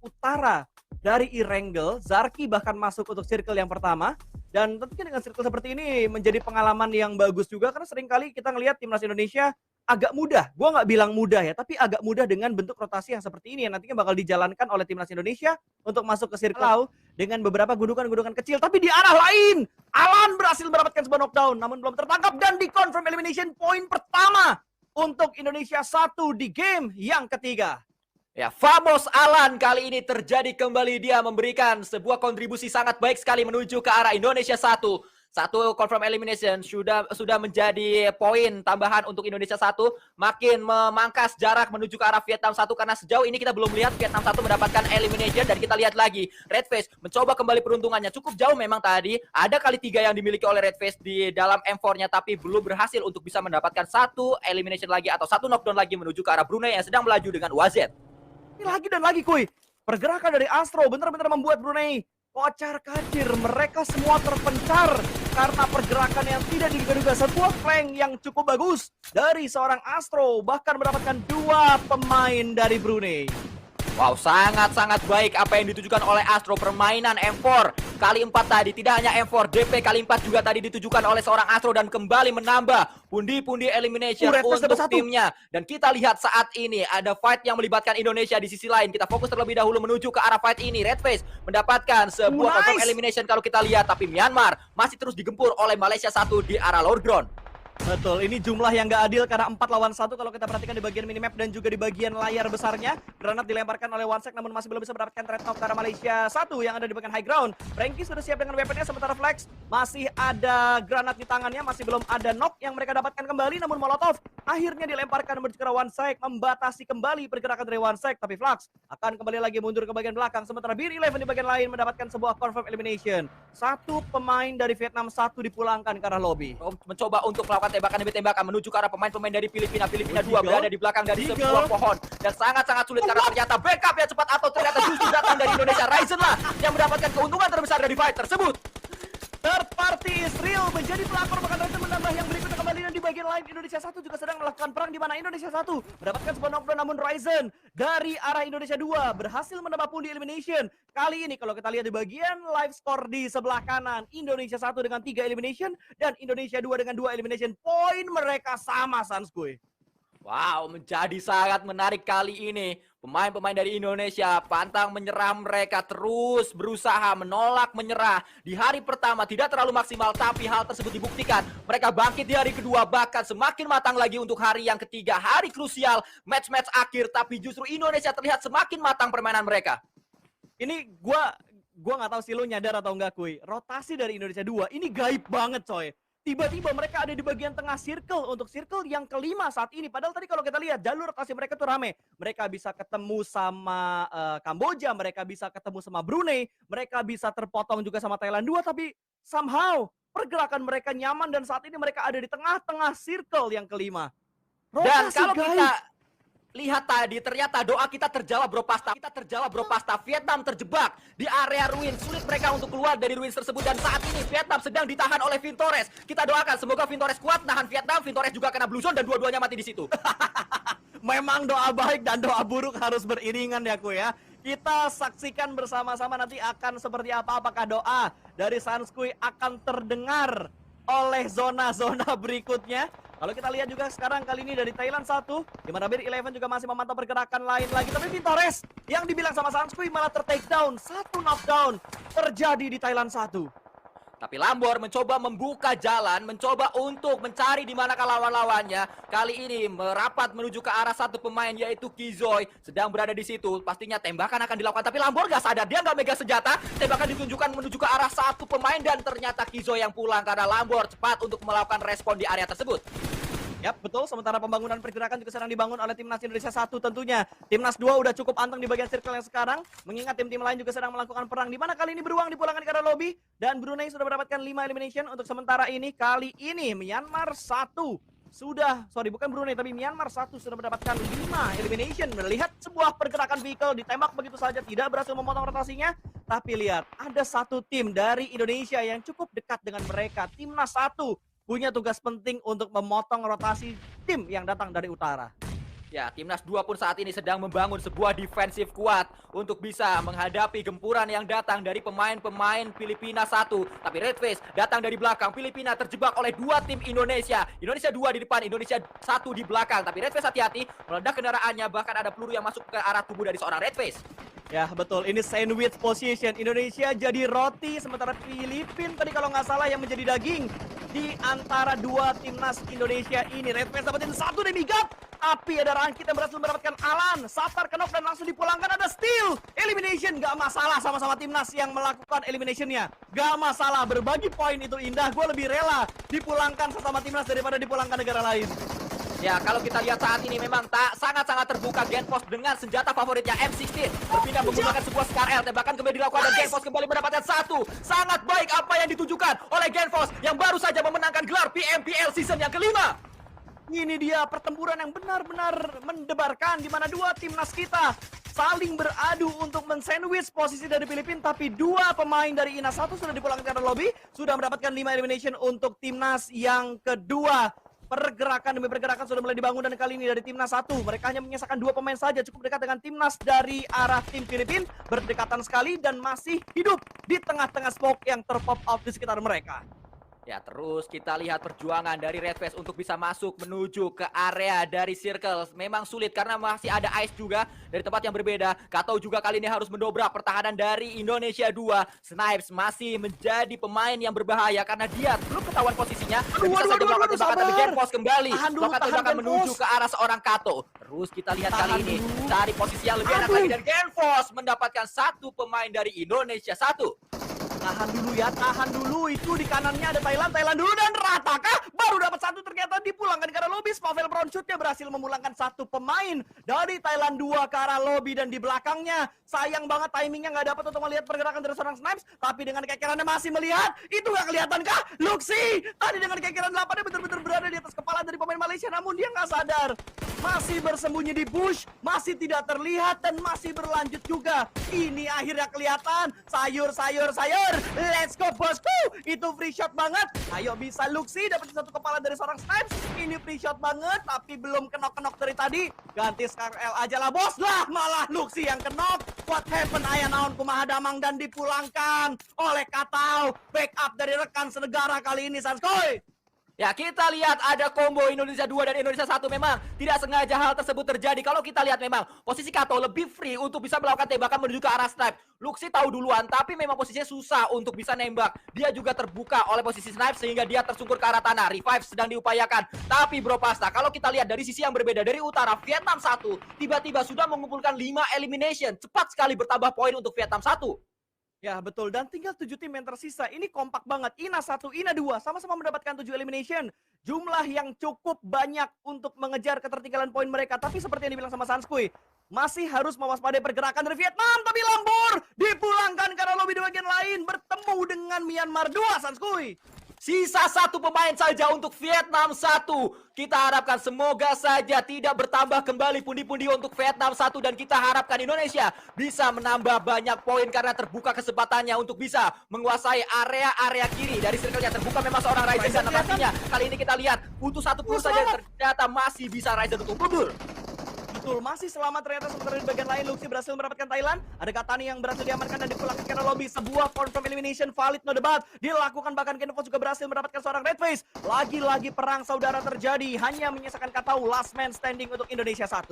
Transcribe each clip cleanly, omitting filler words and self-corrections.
utara dari Erangel. Zarki bahkan masuk untuk circle yang pertama. Dan tentunya dengan circle seperti ini menjadi pengalaman yang bagus juga karena seringkali kita ngelihat timnas Indonesia agak mudah. Gua nggak bilang mudah ya, tapi agak mudah dengan bentuk rotasi yang seperti ini yang nantinya bakal dijalankan oleh timnas Indonesia untuk masuk ke circle dengan beberapa gundukan-gundukan kecil. Tapi di arah lain, Alan berhasil mendapatkan sebuah knockdown namun belum tertangkap dan di-confirm elimination point pertama untuk Indonesia 1 di game yang ketiga. Ya, Famos Alan kali ini terjadi kembali. Dia memberikan sebuah kontribusi sangat baik sekali menuju ke arah Indonesia 1. Satu confirm elimination sudah menjadi poin tambahan untuk Indonesia 1. Makin memangkas jarak menuju ke arah Vietnam 1 karena sejauh ini kita belum lihat Vietnam 1 mendapatkan elimination. Dan kita lihat lagi Redface mencoba kembali peruntungannya. Cukup jauh memang tadi. Ada kali 3 yang dimiliki oleh Redface di dalam M4-nya tapi belum berhasil untuk bisa mendapatkan satu elimination lagi atau satu knockdown lagi menuju ke arah Brunei yang sedang melaju dengan WZ. Ini lagi dan lagi kuy. Pergerakan dari Astro benar-benar membuat Brunei kocar kacir. Mereka semua terpencar karena pergerakan yang tidak diduga-duga. Sebuah flank yang cukup bagus dari seorang Astro. Bahkan mendapatkan 2 pemain dari Brunei. Wow, sangat-sangat baik apa yang ditujukan oleh Astro. Permainan M4 kali 4 tadi. Tidak hanya M4, DP kali 4 juga tadi ditujukan oleh seorang Astro. Dan kembali menambah pundi-pundi elimination untuk timnya. Dan kita lihat saat ini ada fight yang melibatkan Indonesia di sisi lain. Kita fokus terlebih dahulu menuju ke arah fight ini. Redface mendapatkan sebuah confirm elimination kalau kita lihat. Tapi Myanmar masih terus digempur oleh Malaysia 1 di arah lower ground. Betul, ini jumlah yang gak adil karena 4 lawan 1 kalau kita perhatikan di bagian minimap dan juga di bagian layar besarnya. Granat dilemparkan oleh Wansek namun masih belum bisa mendapatkan trade off ke arah Malaysia 1 yang ada di bagian high ground. Frankie sudah siap dengan weaponnya sementara Flex masih ada granat di tangannya, masih belum ada knock yang mereka dapatkan kembali namun Molotov akhirnya dilemparkan menuju ke arah Wansek membatasi kembali pergerakan dari Wansek. Tapi Flex akan kembali lagi mundur ke bagian belakang sementara BIR11 di bagian lain mendapatkan sebuah confirm elimination. 1 pemain dari Vietnam 1 dipulangkan ke arah lobby. Mencoba untuk melakukan tembakan demi tembakan menuju ke arah pemain-pemain dari Filipina. Filipina 2 berada di belakang dari sebuah pohon dan sangat-sangat sulit karena ternyata backup yang cepat atau ternyata justru datang dari Indonesia. Ryzen lah yang mendapatkan keuntungan terbesar dari fight tersebut. Third party Israel menjadi pelakor, bahkan Ryzen menambah yang berikutnya kembali. Dan di bagian lain Indonesia 1 juga sedang melakukan perang di mana Indonesia 1 mendapatkan sebuah knockdown namun Ryzen dari arah Indonesia 2 berhasil menambah pundi elimination. Kali ini kalau kita lihat di bagian live score di sebelah kanan, Indonesia 1 dengan 3 elimination dan Indonesia 2 dengan 2 elimination. Poin mereka sama, Sanskuy. Wow, menjadi sangat menarik kali ini. Pemain-pemain dari Indonesia pantang menyerah, mereka terus berusaha menolak menyerah. Di hari pertama tidak terlalu maksimal tapi hal tersebut dibuktikan. Mereka bangkit di hari kedua bahkan semakin matang lagi untuk hari yang ketiga. Hari krusial, match-match akhir tapi justru Indonesia terlihat semakin matang permainan mereka. Ini gua nggak tahu sih lo nyadar atau enggak kuy. Rotasi dari Indonesia 2 ini gaib banget coy. Tiba-tiba mereka ada di bagian tengah circle untuk circle yang kelima saat ini. Padahal tadi kalau kita lihat jalur rotasi mereka tuh rame. Mereka bisa ketemu sama Kamboja, mereka bisa ketemu sama Brunei, mereka bisa terpotong juga sama Thailand 2. Tapi somehow pergerakan mereka nyaman dan saat ini mereka ada di tengah-tengah circle yang kelima. Rotasi dan kalau gaib. Kita lihat tadi ternyata doa kita terjawab bro pasta. Vietnam terjebak di area ruin. Sulit mereka untuk keluar dari ruin tersebut dan saat ini Vietnam sedang ditahan oleh Vintores. Kita doakan semoga Vintores kuat nahan Vietnam. Vintores juga kena blue zone dan dua-duanya mati di situ. Memang doa baik dan doa buruk harus beriringan ya ku ya. Kita saksikan bersama-sama nanti akan seperti apa, apakah doa dari Sanskuy akan terdengar oleh zona-zona berikutnya. Kalau kita lihat juga sekarang kali ini dari Thailand 1, di mana BIR11 juga masih memantau pergerakan lain lagi. Tapi Vintores yang dibilang sama Sanskuy malah ter-takedown. 1 knockdown terjadi di Thailand 1. Tapi Lambor mencoba membuka jalan, mencoba untuk mencari di manakah lawan-lawannya. Kali ini merapat menuju ke arah satu pemain yaitu Kizoy. Sedang berada di situ, pastinya tembakan akan dilakukan. Tapi Lambor gak sadar, dia gak megang senjata. Tembakan ditunjukkan menuju ke arah satu pemain dan ternyata Kizoy yang pulang karena Lambor cepat untuk melakukan respon di area tersebut. Yap, betul. Sementara pembangunan pergerakan juga sedang dibangun oleh Timnas Indonesia 1 tentunya. Timnas 2 udah cukup anteng di bagian circle yang sekarang. Mengingat tim-tim lain juga sedang melakukan perang. Di mana kali ini beruang dipulangkan ke arah lobby. Dan Brunei sudah mendapatkan 5 elimination untuk sementara ini. Kali ini Myanmar 1 sudah, bukan Brunei tapi Myanmar 1 sudah mendapatkan 5 elimination. Melihat sebuah pergerakan vehicle ditembak begitu saja, tidak berhasil memotong rotasinya. Tapi lihat, ada satu tim dari Indonesia yang cukup dekat dengan mereka. Timnas 1 punya tugas penting untuk memotong rotasi tim yang datang dari utara. Ya, Timnas 2 pun saat ini sedang membangun sebuah defensif kuat untuk bisa menghadapi gempuran yang datang dari pemain-pemain Filipina 1. Tapi Redface datang dari belakang. Filipina terjebak oleh dua tim Indonesia. Indonesia 2 di depan, Indonesia 1 di belakang. Tapi Redface hati-hati, meledak kendaraannya, bahkan ada peluru yang masuk ke arah tubuh dari seorang Redface. Ya betul, ini sandwich position. Indonesia jadi roti, sementara Filipina tadi kalau nggak salah yang menjadi daging di antara dua timnas Indonesia ini. Redface dapetin satu demigod, tapi ada Rangkit yang berhasil mendapatkan Alan. Sapar kenok dan langsung dipulangkan, ada steal. Elimination, nggak masalah sama-sama timnas yang melakukan eliminationnya. Nggak masalah, berbagi poin itu indah. Gue lebih rela dipulangkan sesama timnas daripada dipulangkan negara lain. Ya, kalau kita lihat saat ini memang sangat-sangat terbuka Genpos dengan senjata favoritnya M16. Berpindah menggunakan sebuah Scar L, tembakan kembali dilakukan dan Genpos kembali mendapatkan satu. Sangat baik apa yang ditujukan oleh Genpos yang baru saja memenangkan gelar PMPL season yang kelima. Ini dia pertempuran yang benar-benar mendebarkan di mana dua timnas kita saling beradu untuk mensandwich posisi dari Filipina, tapi dua pemain dari INA 1 sudah dipulangkan ke lobby, sudah mendapatkan 5 elimination untuk timnas yang kedua. Pergerakan demi pergerakan sudah mulai dibangun dan kali ini dari timnas 1 mereka hanya menyisakan 2 pemain saja, cukup dekat dengan timnas dari arah tim Filipina, berdekatan sekali dan masih hidup di tengah-tengah smoke yang terpop out di sekitar mereka. Ya, terus kita lihat perjuangan dari Redface untuk bisa masuk menuju ke area dari Circle. Memang sulit karena masih ada Ice juga dari tempat yang berbeda. Kato juga kali ini harus mendobrak pertahanan dari Indonesia 2. Snipes masih menjadi pemain yang berbahaya karena dia belum ketahuan posisinya. Bisa saja melakukan tembakan, tapi Genpos kembali melakukan tembakan menuju ke arah seorang Kato. Terus kita lihat kali ini dari posisi yang lebih enak lagi, dan Genpos mendapatkan satu pemain dari Indonesia 1. Tahan dulu ya, tahan dulu. Itu di kanannya ada Thailand dulu dan Rataka baru dapat satu, ternyata dipulangkan ke arah lobby. Pavel Brown shootnya berhasil memulangkan satu pemain dari Thailand 2 ke arah lobby, dan di belakangnya sayang banget timingnya nggak dapat untuk melihat pergerakan dari seorang Snipes, tapi dengan kekerannya masih melihat. Itu nggak kelihatan kah? Luxi tadi dengan kekeran 8-nya betul-betul berada di atas kepala dari pemain Malaysia, namun dia nggak sadar. Masih bersembunyi di bush, masih tidak terlihat dan masih berlanjut juga. Ini akhirnya kelihatan. Sayur. Let's go bosku. Itu free shot banget. Ayo bisa Luxi dapat satu kepala dari seorang Snipes. Ini free shot banget tapi belum kenok-kenok dari tadi. Ganti Scar L aja lah bos. Lah malah Luxi yang kenok. What happened aya naon kumaha damang, dan dipulangkan oleh Katau. Backup dari rekan senegara kali ini Sanskoy. Ya, kita lihat ada combo Indonesia 2 dan Indonesia 1. Memang tidak sengaja hal tersebut terjadi. Kalau kita lihat memang posisi Kato lebih free untuk bisa melakukan tembakan menuju ke arah Snipe. Luxi tahu duluan, tapi memang posisinya susah untuk bisa nembak. Dia juga terbuka oleh posisi Snipe sehingga dia tersungkur ke arah tanah. Revive sedang diupayakan. Tapi Bro Pasta, kalau kita lihat dari sisi yang berbeda, dari utara, Vietnam 1 tiba-tiba sudah mengumpulkan 5 elimination. Cepat sekali bertambah poin untuk Vietnam 1. Ya betul, dan tinggal 7 tim yang tersisa. Ini kompak banget. INA 1, INA 2 sama-sama mendapatkan 7 elimination. Jumlah yang cukup banyak untuk mengejar ketertinggalan poin mereka. Tapi seperti yang dibilang sama Sanskui, masih harus mewaspadai pergerakan dari Vietnam. Tapi Lambor dipulangkan karena lobby di bagian lain. Bertemu dengan Myanmar 2, Sanskui. Sisa satu pemain saja untuk Vietnam 1. Kita harapkan semoga saja tidak bertambah kembali pundi-pundi untuk Vietnam 1. Dan kita harapkan Indonesia bisa menambah banyak poin karena terbuka kesempatannya untuk bisa menguasai area-area kiri. Dari circle-nya terbuka memang seorang Ryzen, dan pastinya kali ini kita lihat butuh satu peluru saja, ternyata masih bisa Ryzen untuk mundur. Betul, masih selamat ternyata. Sementara di bagian lain Luxi berhasil mendapatkan Thailand. Ada Katani yang berhasil diamankan dan dipulangkan ke lobby. Sebuah confirm elimination valid, no debat dilakukan, bahkan Genfos juga berhasil mendapatkan seorang Redface. Lagi-lagi perang saudara terjadi, hanya menyisakan Katau last man standing untuk Indonesia 1.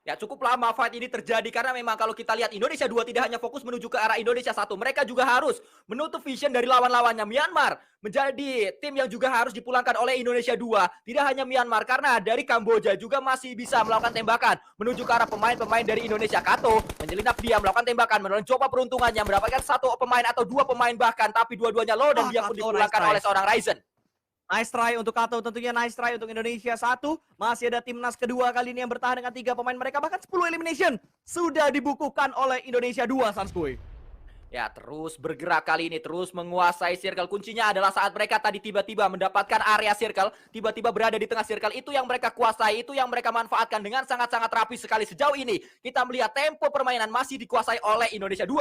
Ya, cukup lama fight ini terjadi karena memang kalau kita lihat Indonesia 2 tidak hanya fokus menuju ke arah Indonesia 1, mereka juga harus menutup vision dari lawan-lawannya. Myanmar menjadi tim yang juga harus dipulangkan oleh Indonesia 2. Tidak hanya Myanmar, karena dari Kamboja juga masih bisa melakukan tembakan menuju ke arah pemain-pemain dari Indonesia. Kato menyelinap dia melakukan tembakan, mencoba peruntungannya, mendapatkan satu pemain atau dua pemain bahkan, tapi dua-duanya low dan dia pun dipulangkan oleh seorang Ryzen. Nice try untuk Kato, tentunya nice try untuk Indonesia 1. Masih ada timnas kedua kali ini yang bertahan dengan 3 pemain mereka. Bahkan 10 elimination sudah dibukukan oleh Indonesia 2, Sanskui. Ya, terus bergerak kali ini, terus menguasai circle. Kuncinya adalah saat mereka tadi tiba-tiba mendapatkan area circle, tiba-tiba berada di tengah circle. Itu yang mereka kuasai, itu yang mereka manfaatkan dengan sangat-sangat rapi sekali. Sejauh ini, kita melihat tempo permainan masih dikuasai oleh Indonesia 2.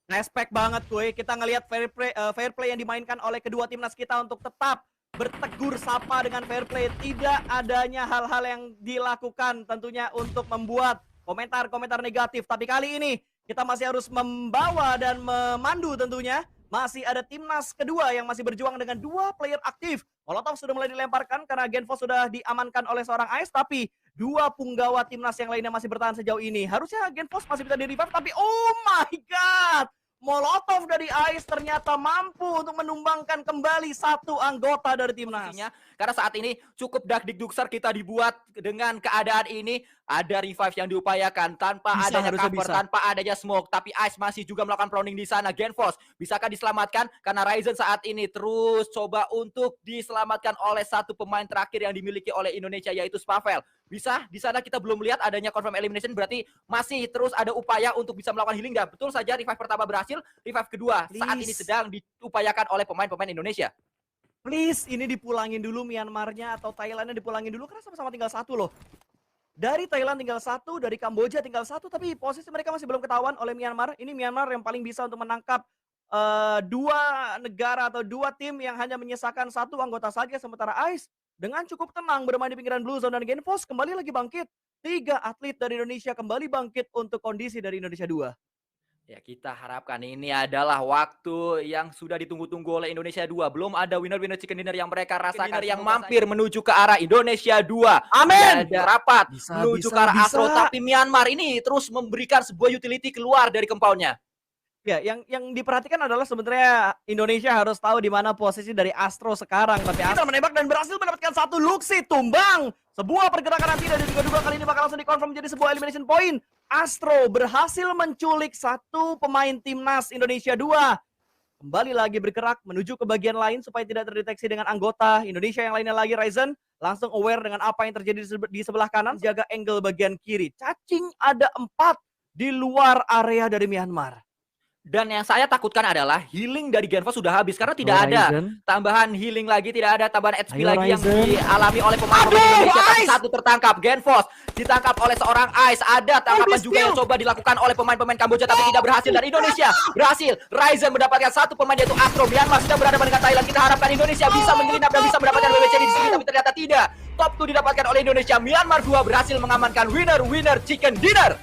Respect banget kuy, kita ngelihat fair play yang dimainkan oleh kedua timnas kita untuk tetap bertegur sapa dengan fair play. Tidak adanya hal-hal yang dilakukan tentunya untuk membuat komentar-komentar negatif. Tapi kali ini kita masih harus membawa dan memandu tentunya. Masih ada timnas kedua yang masih berjuang dengan 2 player aktif. Molotov sudah mulai dilemparkan karena Genfos sudah diamankan oleh seorang AS. Tapi 2 punggawa timnas yang lainnya masih bertahan sejauh ini. Harusnya Genfos masih bisa di-revive. Tapi oh my god! Molotov dari AS ternyata mampu untuk menumbangkan kembali 1 anggota dari timnas. Karena saat ini cukup dakdikduksar kita dibuat dengan keadaan ini. Ada revive yang diupayakan tanpa adanya cover, tanpa adanya smoke. Tapi Ice masih juga melakukan prowling di sana. Genfos bisakah diselamatkan? Karena Ryzen saat ini terus coba untuk diselamatkan oleh 1 pemain terakhir yang dimiliki oleh Indonesia, yaitu Spavel. Bisa? Di sana kita belum melihat adanya confirm elimination, berarti masih terus ada upaya untuk bisa melakukan healing. Dan betul saja revive pertama berhasil, revive kedua saat ini sedang diupayakan oleh pemain-pemain Indonesia. Please, ini dipulangin dulu Myanmarnya atau Thailandnya dipulangin dulu karena sama-sama tinggal 1 loh. Dari Thailand tinggal 1, dari Kamboja tinggal 1, tapi posisi mereka masih belum ketahuan oleh Myanmar. Ini Myanmar yang paling bisa untuk menangkap 2 negara atau 2 tim yang hanya menyisakan 1 anggota saja, sementara Ice dengan cukup tenang bermain di pinggiran Blue Zone dan Genfos kembali lagi bangkit. 3 atlet dari Indonesia kembali bangkit untuk kondisi dari Indonesia 2. Ya, kita harapkan ini adalah waktu yang sudah ditunggu-tunggu oleh Indonesia 2. Belum ada winner-winner chicken dinner yang mereka rasakan, yang mampir menuju ke arah Indonesia 2. Amin. Ada rapat menuju ke arah Astro, tapi Myanmar ini terus memberikan sebuah utility keluar dari compound-nya. Ya, yang diperhatikan adalah sebenarnya Indonesia harus tahu di mana posisi dari Astro sekarang. Tapi Astro menembak dan berhasil mendapatkan 1 Luxi tumbang. Sebuah pergerakan yang tidak diduga-duga kali ini bakal langsung dikonfirm menjadi sebuah elimination point. Astro berhasil menculik 1 pemain timnas Indonesia 2. Kembali lagi bergerak menuju ke bagian lain supaya tidak terdeteksi dengan anggota Indonesia yang lainnya lagi. Ryzen langsung aware dengan apa yang terjadi di sebelah kanan. Jaga angle bagian kiri. Cacing ada 4 di luar area dari Myanmar. Dan yang saya takutkan adalah healing dari Genfos sudah habis karena tidak ada tambahan healing lagi, tidak ada tambahan HP lagi yang dialami oleh pemain Indonesia. Tapi 1 tertangkap, Genfos ditangkap oleh seorang Ice. Ada tangkapan juga yang coba dilakukan oleh pemain-pemain Kamboja tapi tidak berhasil, dan Indonesia berhasil. Ryzen mendapatkan 1 pemain yaitu Astro. Myanmar sedang berhadapan dengan Thailand. Kita harapkan Indonesia bisa menyelinap dan bisa mendapatkan WWC di sini, tapi ternyata tidak. Top 2 didapatkan oleh Indonesia. Myanmar 2 berhasil mengamankan winner chicken dinner.